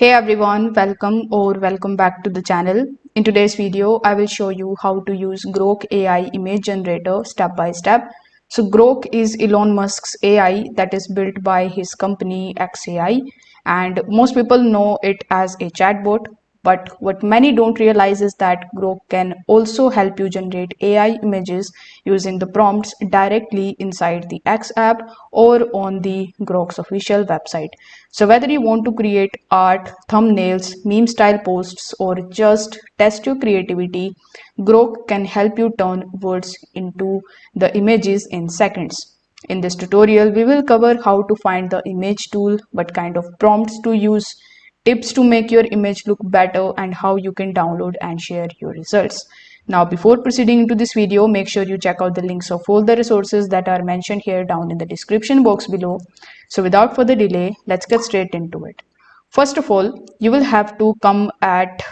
Hey everyone, welcome back to the channel. In today's video, I will show you how to use Grok AI image generator step by step. So Grok is Elon Musk's AI that is built by his company XAI, and most people know it as a chatbot. But what many don't realize is that Grok can also help you generate AI images using the prompts directly inside the X app or on the Grok's official website. So whether you want to create art, thumbnails, meme style posts, or just test your creativity, Grok can help you turn words into the images in seconds. In this tutorial, we will cover how to find the image tool, what kind of prompts to use, tips to make your image look better, and how you can download and share your results. Now, before proceeding into this video, make sure you check out the links of all the resources that are mentioned here down in the description box below. So without further delay, let's get straight into it. First of all, you will have to come at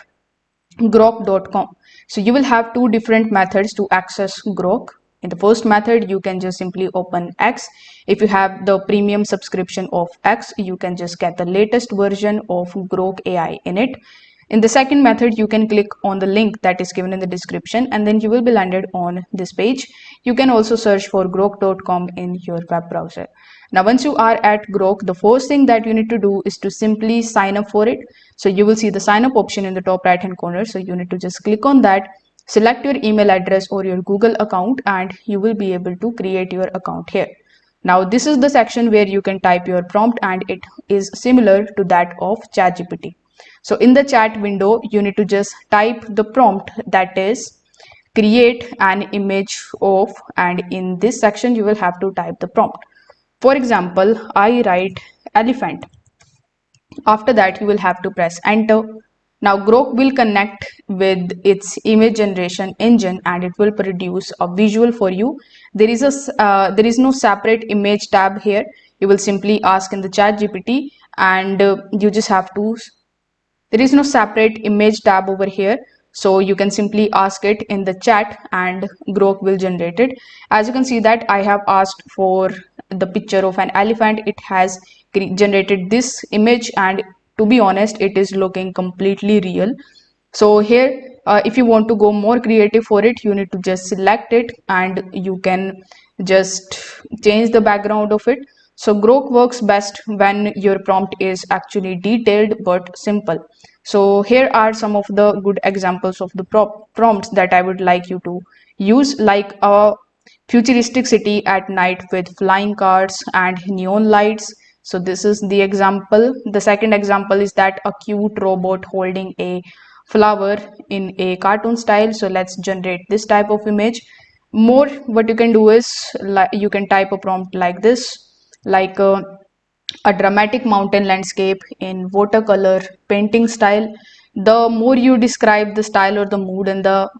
grok.com. So you will have two different methods to access Grok. In the first method, you can just simply open X. If you have the premium subscription of X, you can just get the latest version of Grok AI in it. In the second method, you can click on the link that is given in the description and then you will be landed on this page. You can also search for grok.com in your web browser. Now, once you are at Grok, the first thing that you need to do is to simply sign up for it. So you will see the sign up option in the top right hand corner. So you need to just click on that, select your email address or your Google account, and you will be able to create your account here. Now, this is the section where you can type your prompt and it is similar to that of ChatGPT. So in the chat window, you need to just type the prompt, that is create an image of, and in this section you will have to type the prompt. For example, I write elephant. After that, you will have to press enter. Now Grok will connect with its image generation engine and it will produce a visual for you. There is no separate image tab here. You will simply ask in the chat GPT and you just have to, there is no separate image tab over here. So you can simply ask it in the chat and Grok will generate it. As you can see that I have asked for the picture of an elephant. It has generated this image and to be honest, it is looking completely real. So here, if you want to go more creative for it, you need to just select it and you can just change the background of it. So Grok works best when your prompt is actually detailed but simple. So here are some of the good examples of the prompts that I would like you to use, like a futuristic city at night with flying cars and neon lights. So this is the example. The second example is that a cute robot holding a flower in a cartoon style. So let's generate this type of image. More, what you can do is you can type a prompt like this, like a dramatic mountain landscape in watercolor painting style. The more you describe the style or the mood and the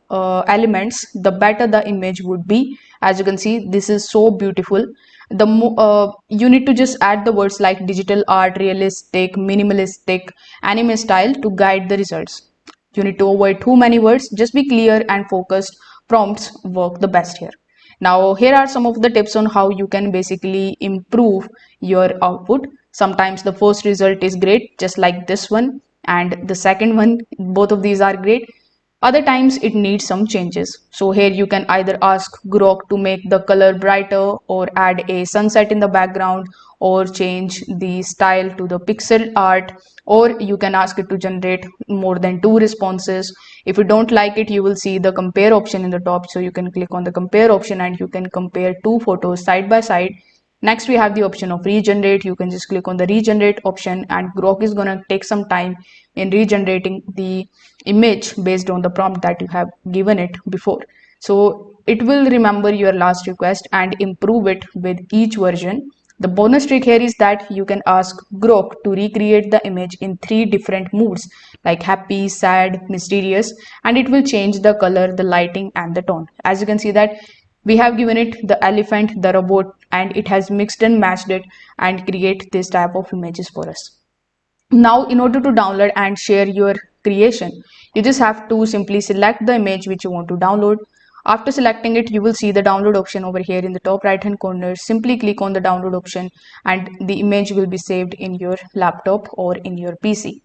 elements, the better the image would be. As you can see, this is so beautiful. You need to just add the words like digital art, realistic, minimalistic, anime style to guide the results. You need to avoid too many words. Just be clear and focused. Prompts work the best here. Now, here are some of the tips on how you can basically improve your output. Sometimes the first result is great, just like this one, and the second one, both of these are great. Other times it needs some changes. So here you can either ask Grok to make the color brighter or add a sunset in the background or change the style to the pixel art, or you can ask it to generate more than two responses. If you don't like it, you will see the compare option in the top. So you can click on the compare option and you can compare two photos side by side. Next, we have the option of regenerate. You can just click on the regenerate option and Grok is going to take some time in regenerating the image based on the prompt that you have given it before. So it will remember your last request and improve it with each version. The bonus trick here is that you can ask Grok to recreate the image in 3 different moods like happy, sad, mysterious, and it will change the color, the lighting and the tone. As you can see that we have given it the elephant, the robot, and it has mixed and matched it and create this type of images for us. Now, in order to download and share your creation, you just have to simply select the image which you want to download. After selecting it, you will see the download option over here in the top right hand corner. Simply click on the download option and the image will be saved in your laptop or in your PC.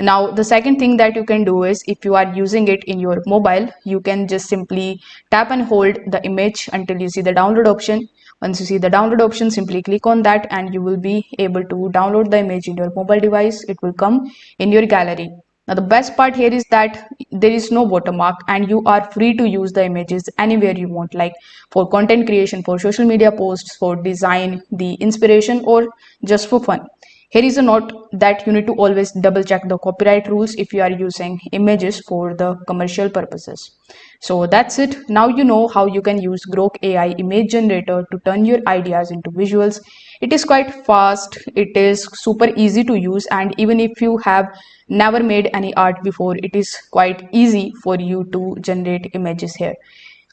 Now, the second thing that you can do is if you are using it in your mobile, you can just simply tap and hold the image until you see the download option. Once you see the download option, simply click on that and you will be able to download the image in your mobile device. It will come in your gallery. Now, the best part here is that there is no watermark and you are free to use the images anywhere you want, like for content creation, for social media posts, for design, the inspiration, or just for fun. Here is a note that you need to always double check the copyright rules if you are using images for the commercial purposes. So that's it. Now you know how you can use Grok AI image generator to turn your ideas into visuals. It is quite fast, it is super easy to use, and even if you have never made any art before, it is quite easy for you to generate images here.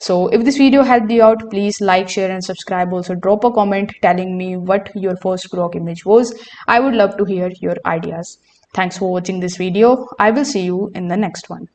So if this video helped you out, please like, share and subscribe. Also drop a comment telling me what your first Grok image was. I would love to hear your ideas. Thanks for watching this video. I will see you in the next one.